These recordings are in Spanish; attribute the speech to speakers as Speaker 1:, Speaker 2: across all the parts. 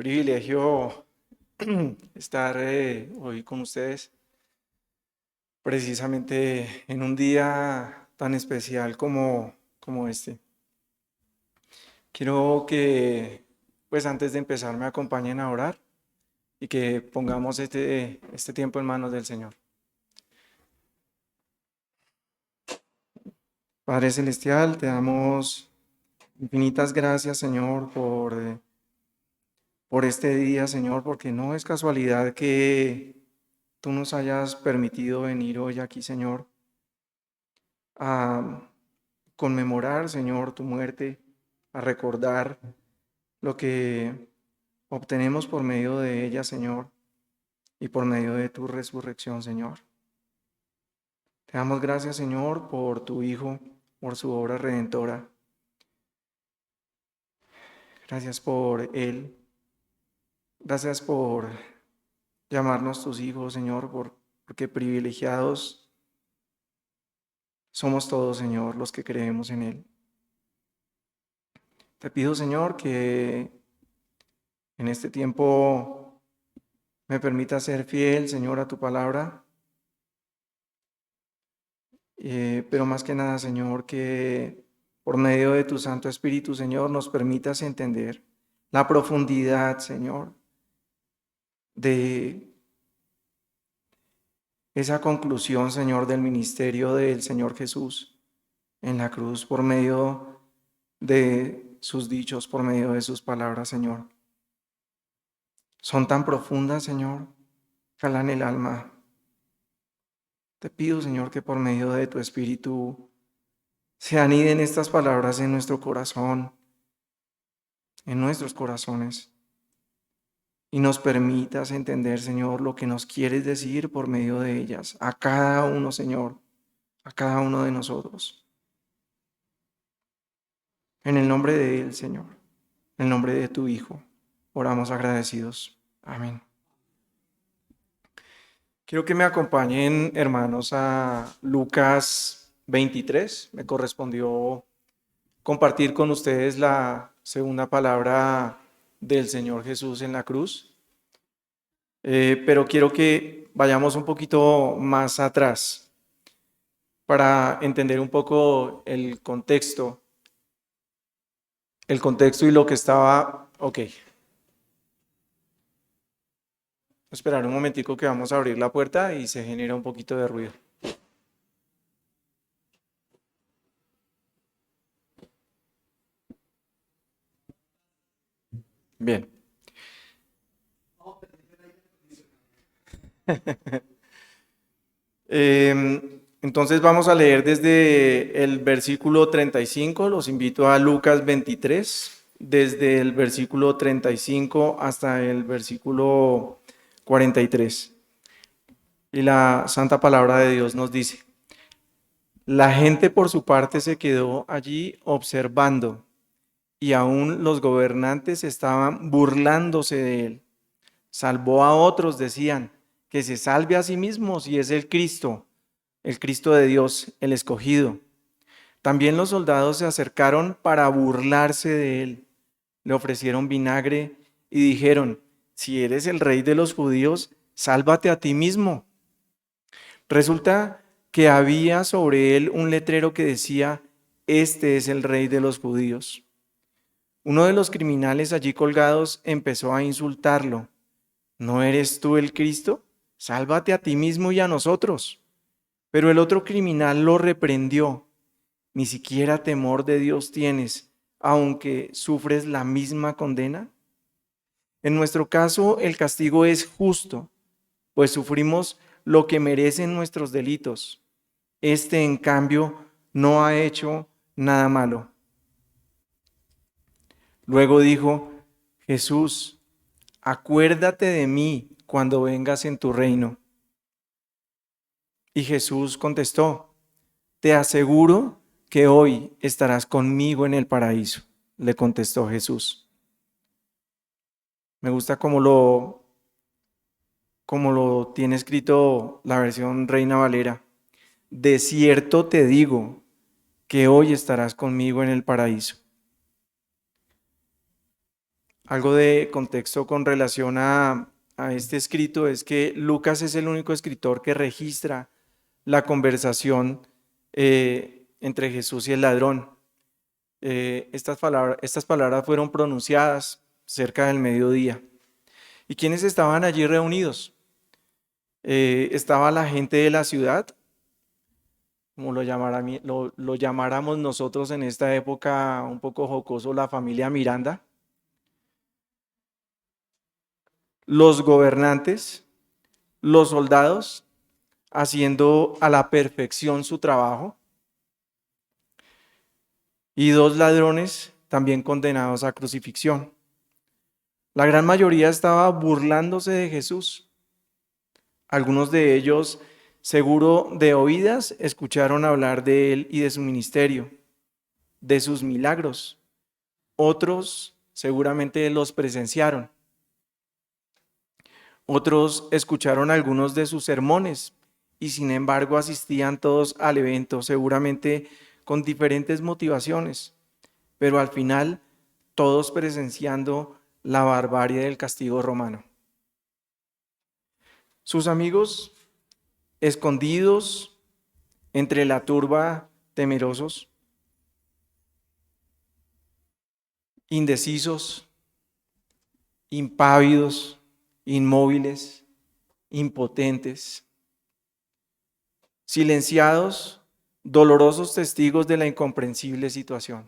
Speaker 1: privilegio estar hoy con ustedes, precisamente en un día tan especial como este. Quiero que, pues antes de empezar, me acompañen a orar y que pongamos este tiempo en manos del Señor. Padre Celestial, te damos infinitas gracias, Señor, por este día, Señor, porque no es casualidad que tú nos hayas permitido venir hoy aquí, Señor, a conmemorar, Señor, tu muerte, a recordar lo que obtenemos por medio de ella, Señor, y por medio de tu resurrección, Señor. Te damos gracias, Señor, por tu Hijo, por su obra redentora. Gracias por Él. Gracias por llamarnos tus hijos, Señor, porque privilegiados somos todos, Señor, los que creemos en Él. Te pido, Señor, que en este tiempo me permita ser fiel, Señor, a tu palabra. Pero más que nada, Señor, que por medio de tu Santo Espíritu, Señor, nos permitas entender la profundidad, Señor, de esa conclusión, Señor, del ministerio del Señor Jesús en la cruz, por medio de sus dichos, por medio de sus palabras, Señor. Son tan profundas, Señor, calan el alma. Te pido, Señor, que por medio de tu Espíritu se aniden estas palabras en nuestro corazón, en nuestros corazones, y nos permitas entender, Señor, lo que nos quieres decir por medio de ellas, a cada uno, Señor, a cada uno de nosotros. En el nombre de Él, Señor, en el nombre de tu Hijo, oramos agradecidos. Amén. Quiero que me acompañen, hermanos, a Lucas 23. Me correspondió compartir con ustedes la segunda palabra del Señor Jesús en la cruz. Pero quiero que vayamos un poquito más atrás para entender un poco el contexto y lo que estaba. Ok, esperar un momentico que vamos a abrir la puerta y se genera un poquito de ruido. Bien. Entonces vamos a leer desde el versículo 35, los invito a Lucas 23, desde el versículo 35 hasta el versículo 43. Y la santa palabra de Dios nos dice: la gente por su parte se quedó allí observando, y aún los gobernantes estaban burlándose de él. Salvó a otros, decían, que se salve a sí mismo si es el Cristo de Dios, el escogido. También los soldados se acercaron para burlarse de él. Le ofrecieron vinagre y dijeron: si eres el rey de los judíos, sálvate a ti mismo. Resulta que había sobre él un letrero que decía: este es el rey de los judíos. Uno de los criminales allí colgados empezó a insultarlo: ¿no eres tú el Cristo? Sálvate a ti mismo y a nosotros. Pero el otro criminal lo reprendió: ¿ni siquiera temor de Dios tienes, aunque sufres la misma condena? En nuestro caso, el castigo es justo, pues sufrimos lo que merecen nuestros delitos. Este, en cambio, no ha hecho nada malo. Luego dijo: Jesús, acuérdate de mí cuando vengas en tu reino. Y Jesús contestó: te aseguro que hoy estarás conmigo en el paraíso. Le contestó Jesús. Me gusta como lo tiene escrito la versión Reina Valera. De cierto te digo que hoy estarás conmigo en el paraíso. Algo de contexto con relación a este escrito es que Lucas es el único escritor que registra la conversación entre Jesús y el ladrón. Estas palabras fueron pronunciadas cerca del mediodía. ¿Y quiénes estaban allí reunidos? Estaba la gente de la ciudad, como lo llamáramos nosotros en esta época un poco jocoso, la familia Miranda, los gobernantes, los soldados, haciendo a la perfección su trabajo, y dos ladrones también condenados a crucifixión. La gran mayoría estaba burlándose de Jesús. Algunos de ellos, seguro de oídas, escucharon hablar de él y de su ministerio, de sus milagros. Otros seguramente los presenciaron. Otros escucharon algunos de sus sermones y sin embargo asistían todos al evento, seguramente con diferentes motivaciones, pero al final todos presenciando la barbarie del castigo romano. Sus amigos, escondidos entre la turba, temerosos, indecisos, impávidos, inmóviles, impotentes, silenciados, dolorosos testigos de la incomprensible situación.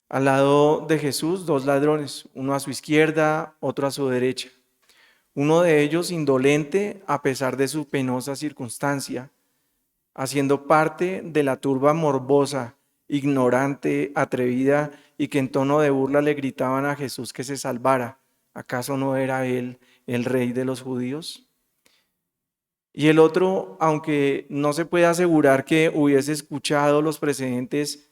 Speaker 1: Al lado de Jesús, dos ladrones, uno a su izquierda, otro a su derecha. Uno de ellos indolente a pesar de su penosa circunstancia, haciendo parte de la turba morbosa, ignorante, atrevida y que en tono de burla le gritaban a Jesús que se salvara. ¿Acaso no era él el rey de los judíos? Y el otro, aunque no se puede asegurar que hubiese escuchado las precedentes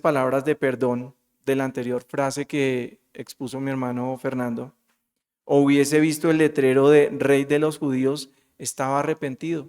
Speaker 1: palabras de perdón de la anterior frase que expuso mi hermano Fernando, o hubiese visto el letrero de Rey de los Judíos, estaba arrepentido,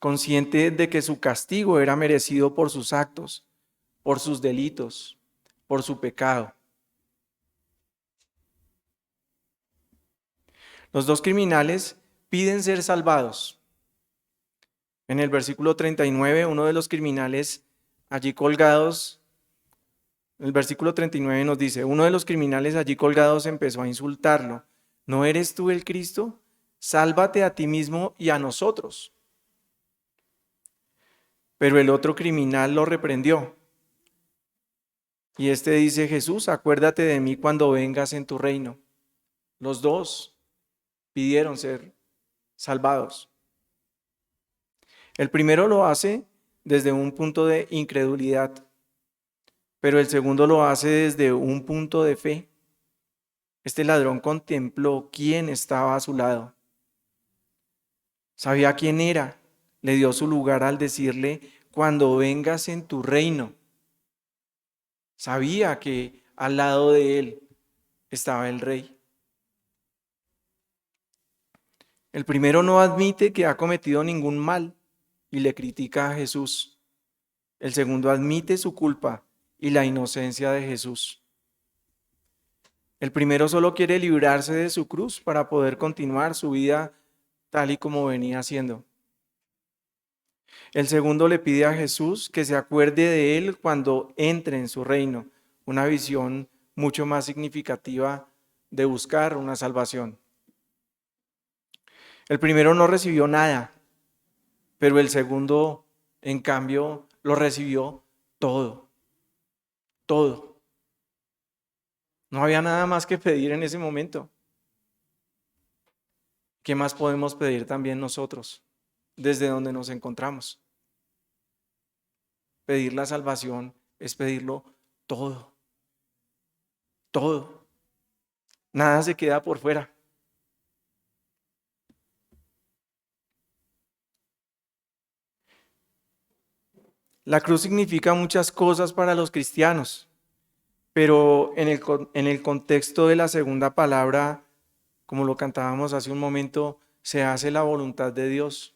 Speaker 1: consciente de que su castigo era merecido por sus actos, por sus delitos, por su pecado. Los dos criminales piden ser salvados. En el versículo 39, uno de los criminales allí colgados, el versículo 39 nos dice, uno de los criminales allí colgados empezó a insultarlo. ¿No eres tú el Cristo? Sálvate a ti mismo y a nosotros. Pero el otro criminal lo reprendió. Y este dice, Jesús, acuérdate de mí cuando vengas en tu reino. Los dos pidieron ser salvados. El primero lo hace desde un punto de incredulidad, pero el segundo lo hace desde un punto de fe. Este ladrón contempló quién estaba a su lado. Sabía quién era. Le dio su lugar al decirle, cuando vengas en tu reino. Sabía que al lado de él estaba el rey. El primero no admite que ha cometido ningún mal y le critica a Jesús. El segundo admite su culpa y la inocencia de Jesús. El primero solo quiere librarse de su cruz para poder continuar su vida tal y como venía haciendo. El segundo le pide a Jesús que se acuerde de él cuando entre en su reino, una visión mucho más significativa de buscar una salvación. El primero no recibió nada, pero el segundo, en cambio, lo recibió todo, todo. No había nada más que pedir en ese momento. ¿Qué más podemos pedir también nosotros desde donde nos encontramos? Pedir la salvación es pedirlo todo, todo. Nada se queda por fuera. La cruz significa muchas cosas para los cristianos, pero en el contexto de la segunda palabra, como lo cantábamos hace un momento, se hace la voluntad de Dios.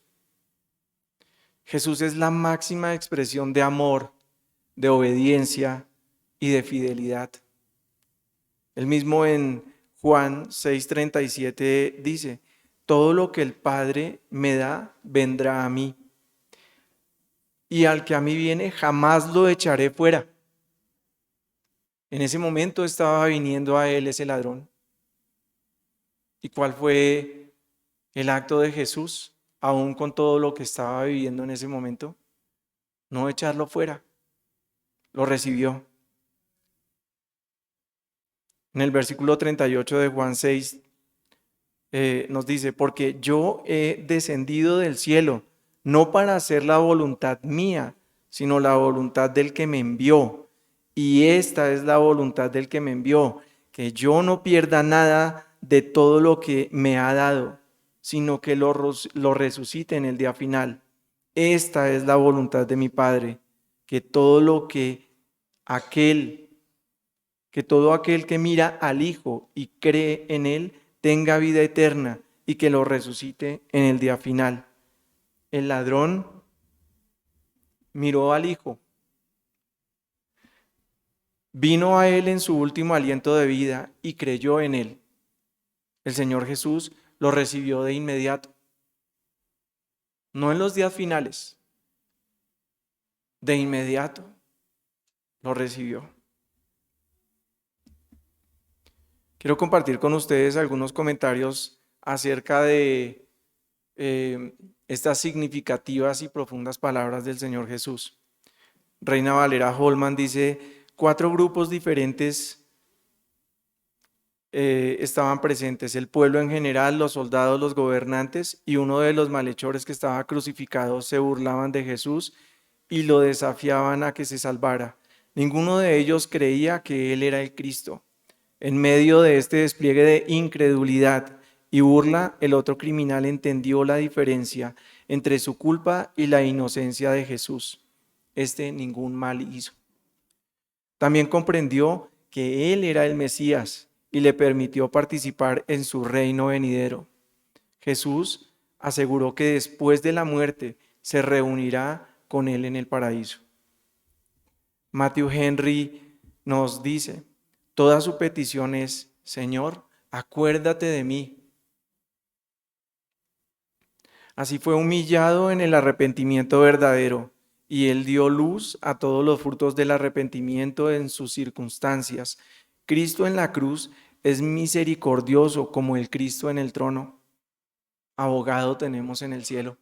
Speaker 1: Jesús es la máxima expresión de amor, de obediencia y de fidelidad. El mismo en Juan 6:37 dice: todo lo que el Padre me da vendrá a mí, y al que a mí viene jamás lo echaré fuera. En ese momento estaba viniendo a él ese ladrón. ¿Y cuál fue el acto de Jesús, aún con todo lo que estaba viviendo en ese momento? No echarlo fuera, lo recibió. En el versículo 38 de Juan 6 nos dice: porque yo he descendido del cielo, no para hacer la voluntad mía, sino la voluntad del que me envió. Y esta es la voluntad del que me envió, que yo no pierda nada de todo lo que me ha dado, sino que lo resucite en el día final. Esta es la voluntad de mi Padre, que todo aquel que mira al Hijo y cree en Él tenga vida eterna, y que lo resucite en el día final. El ladrón miró al Hijo, vino a Él en su último aliento de vida y creyó en Él. El Señor Jesús lo recibió de inmediato, no en los días finales, de inmediato lo recibió. Quiero compartir con ustedes algunos comentarios acerca de estas significativas y profundas palabras del Señor Jesús. Reina Valera Holman dice: 4 grupos diferentes estaban presentes: el pueblo en general, los soldados, los gobernantes y uno de los malhechores que estaba crucificado. Se burlaban de Jesús y lo desafiaban a que se salvara. Ninguno de ellos creía que Él era el Cristo. En medio de este despliegue de incredulidad y burla, el otro criminal entendió la diferencia entre su culpa y la inocencia de Jesús. Ningún mal hizo. También comprendió que Él era el Mesías y le permitió participar en su reino venidero. Jesús aseguró que después de la muerte se reunirá con Él en el paraíso. Matthew Henry nos dice: toda su petición es: Señor, acuérdate de mí. Así fue humillado en el arrepentimiento verdadero, y Él dio luz a todos los frutos del arrepentimiento en sus circunstancias. Cristo en la cruz es misericordioso como el Cristo en el trono. Abogado tenemos en el cielo.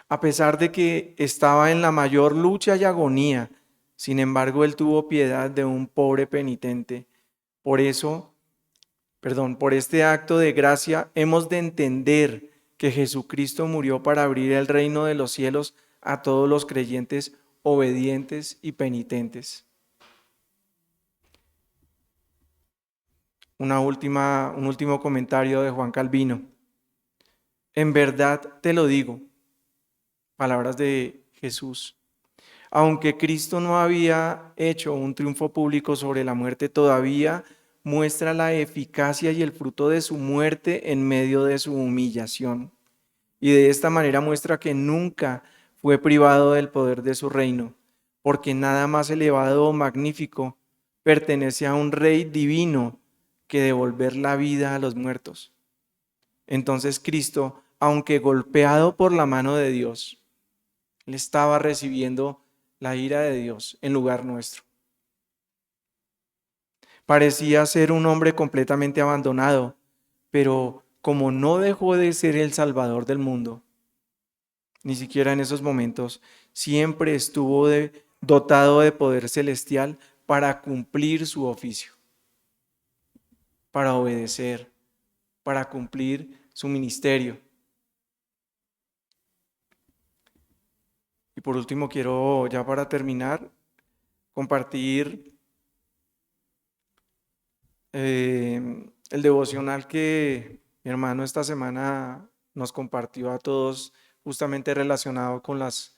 Speaker 1: A pesar de que estaba en la mayor lucha y agonía, sin embargo, Él tuvo piedad de un pobre penitente. Por este acto de gracia hemos de entender que Jesucristo murió para abrir el reino de los cielos a todos los creyentes obedientes y penitentes. Un último comentario de Juan Calvino. En verdad te lo digo, palabras de Jesús: aunque Cristo no había hecho un triunfo público sobre la muerte, todavía muestra la eficacia y el fruto de su muerte en medio de su humillación. Y de esta manera muestra que nunca fue privado del poder de su reino, porque nada más elevado o magnífico pertenece a un rey divino que devolver la vida a los muertos. Entonces Cristo, aunque golpeado por la mano de Dios, Él estaba recibiendo la ira de Dios en lugar nuestro. Parecía ser un hombre completamente abandonado, pero como no dejó de ser el Salvador del mundo, ni siquiera en esos momentos, siempre estuvo dotado de poder celestial para cumplir su oficio, para obedecer, para cumplir su ministerio. Y por último, quiero, ya para terminar, compartir el devocional que mi hermano esta semana nos compartió a todos, justamente relacionado con las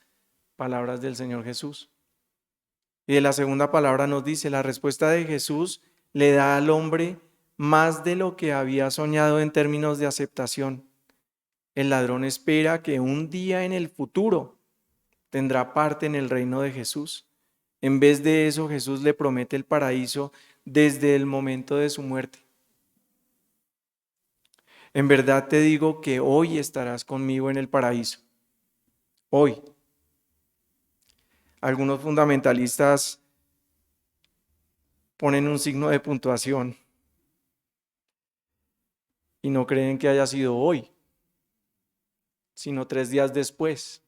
Speaker 1: palabras del Señor Jesús. Y de la segunda palabra nos dice: la respuesta de Jesús le da al hombre más de lo que había soñado en términos de aceptación. El ladrón espera que un día en el futuro tendrá parte en el reino de Jesús. En vez de eso, Jesús le promete el paraíso desde el momento de su muerte. En verdad te digo que hoy estarás conmigo en el paraíso. Hoy. Algunos fundamentalistas ponen un signo de puntuación y no creen que haya sido hoy, sino 3 días después.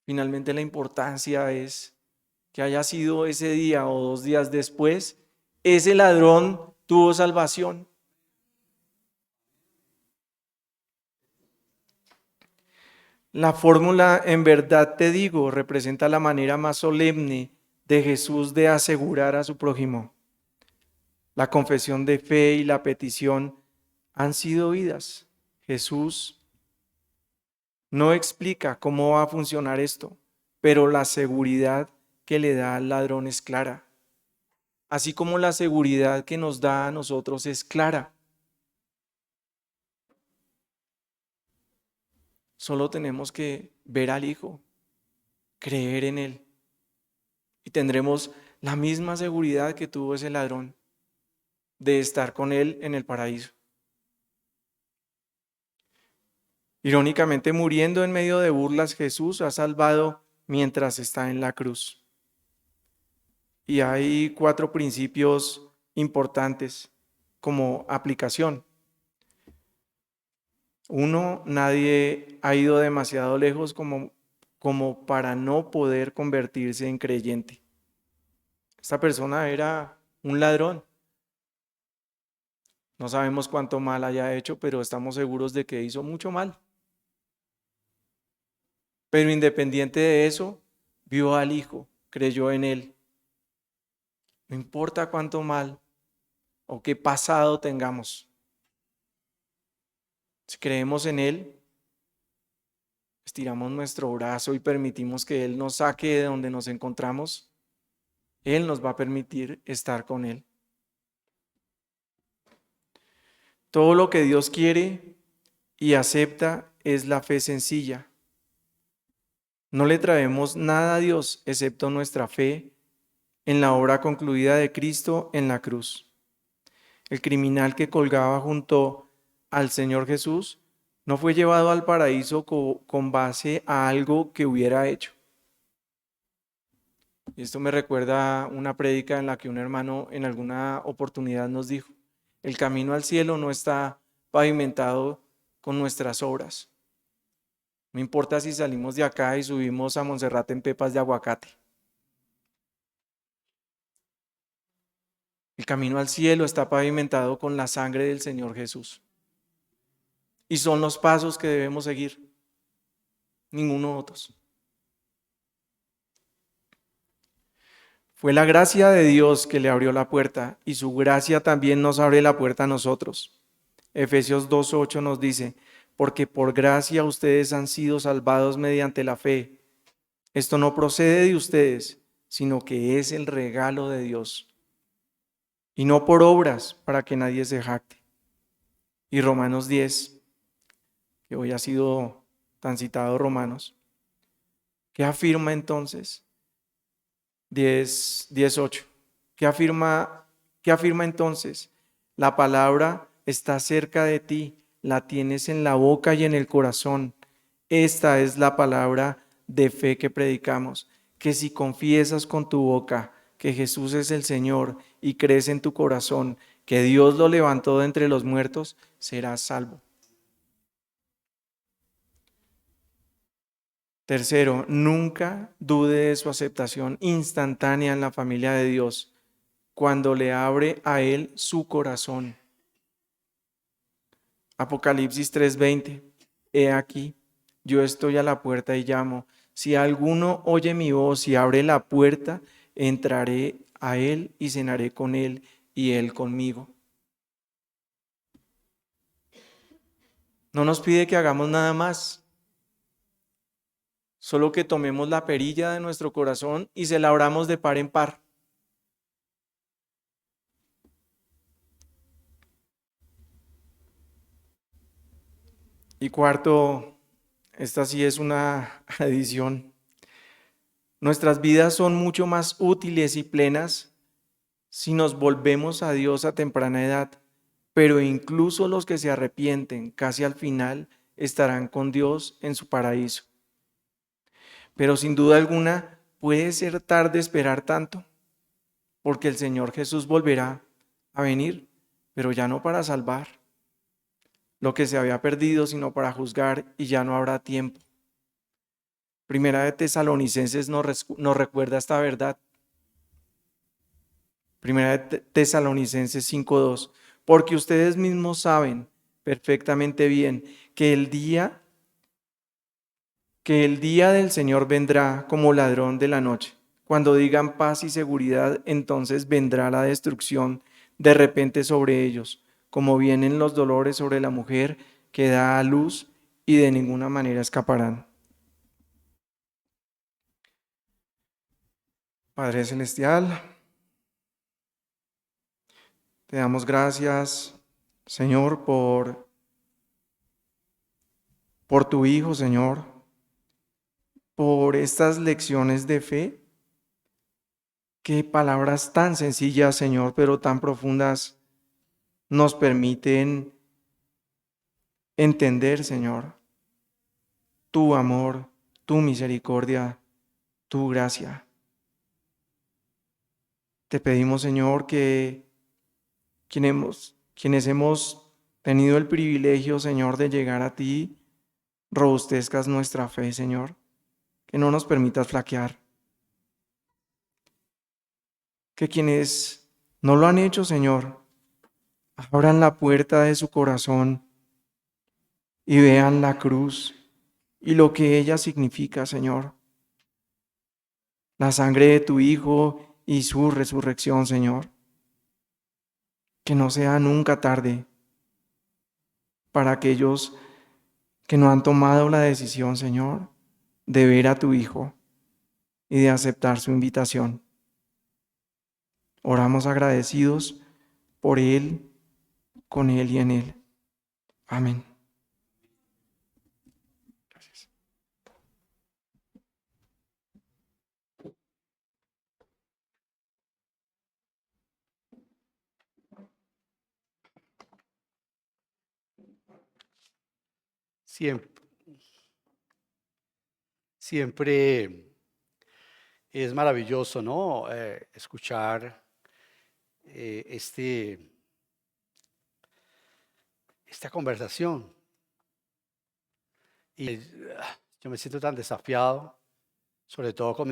Speaker 1: Finalmente la importancia es que haya sido ese día o 2 días después, ese ladrón tuvo salvación. La fórmula en verdad te digo representa la manera más solemne de Jesús de asegurar a su prójimo. La confesión de fe y la petición han sido oídas. Jesús no explica cómo va a funcionar esto, pero la seguridad que le da al ladrón es clara, así como la seguridad que nos da a nosotros es clara. Solo tenemos que ver al Hijo, creer en Él, y tendremos la misma seguridad que tuvo ese ladrón de estar con Él en el paraíso. Irónicamente, muriendo en medio de burlas, Jesús ha salvado mientras está en la cruz. Y hay 4 principios importantes como aplicación. 1, nadie ha ido demasiado lejos como para no poder convertirse en creyente. Esta persona era un ladrón. No sabemos cuánto mal haya hecho, pero estamos seguros de que hizo mucho mal. Pero independiente de eso, vio al Hijo, creyó en Él. No importa cuánto mal o qué pasado tengamos. Si creemos en Él, estiramos nuestro brazo y permitimos que Él nos saque de donde nos encontramos, Él nos va a permitir estar con Él. Todo lo que Dios quiere y acepta es la fe sencilla. No le traemos nada a Dios excepto nuestra fe en la obra concluida de Cristo en la cruz. El criminal que colgaba junto al Señor Jesús no fue llevado al paraíso con base a algo que hubiera hecho. Y esto me recuerda una prédica en la que un hermano en alguna oportunidad nos dijo: el camino al cielo no está pavimentado con nuestras obras. No importa si salimos de acá y subimos a Monserrate en pepas de aguacate. El camino al cielo está pavimentado con la sangre del Señor Jesús. Y son los pasos que debemos seguir, ninguno otros. Fue la gracia de Dios que le abrió la puerta y su gracia también nos abre la puerta a nosotros. Efesios 2:8 nos dice: porque por gracia ustedes han sido salvados mediante la fe. Esto no procede de ustedes, sino que es el regalo de Dios. Y no por obras, para que nadie se jacte. Y Romanos 10, que hoy ha sido tan citado Romanos, ¿qué afirma entonces? 10:8. ¿Qué afirma entonces? La palabra está cerca de ti, la tienes en la boca y en el corazón. Esta es la palabra de fe que predicamos, que si confiesas con tu boca que Jesús es el Señor y crees en tu corazón que Dios lo levantó de entre los muertos, serás salvo. Tercero, nunca dude de su aceptación instantánea en la familia de Dios cuando le abre a Él su corazón. Apocalipsis 3:20. He aquí, yo estoy a la puerta y llamo. Si alguno oye mi voz y abre la puerta, entraré a Él y cenaré con Él y Él conmigo. No nos pide que hagamos nada más. Solo que tomemos la perilla de nuestro corazón y se la abramos de par en par. Y cuarto, esta sí es una adición. Nuestras vidas son mucho más útiles y plenas si nos volvemos a Dios a temprana edad, pero incluso los que se arrepienten casi al final estarán con Dios en su paraíso. Pero sin duda alguna puede ser tarde esperar tanto, porque el Señor Jesús volverá a venir, pero ya no para salvar lo que se había perdido, sino para juzgar, y ya no habrá tiempo. Primera de Tesalonicenses nos recuerda esta verdad. Primera de Tesalonicenses 5:2, porque ustedes mismos saben perfectamente bien que el día del Señor vendrá como ladrón de la noche. Cuando digan paz y seguridad, entonces vendrá la destrucción de repente sobre ellos, como vienen los dolores sobre la mujer que da a luz, y de ninguna manera escaparán. Padre Celestial, te damos gracias, Señor, por tu Hijo, Señor, por estas lecciones de fe. Qué palabras tan sencillas, Señor, pero tan profundas nos permiten entender, Señor, tu amor, tu misericordia, tu gracia. Te pedimos, Señor, que quienes hemos tenido el privilegio, Señor, de llegar a ti, robustezcas nuestra fe, Señor, que no nos permitas flaquear. Que quienes no lo han hecho, Señor, abran la puerta de su corazón y vean la cruz y lo que ella significa, Señor. La sangre de tu Hijo y su resurrección, Señor. Que no sea nunca tarde para aquellos que no han tomado la decisión, Señor, de ver a tu Hijo y de aceptar su invitación. Oramos agradecidos por Él, con Él y en Él. Amén. Gracias.
Speaker 2: Siempre, siempre es maravilloso, ¿no? Escuchar esta conversación. Y yo me siento tan desafiado, sobre todo con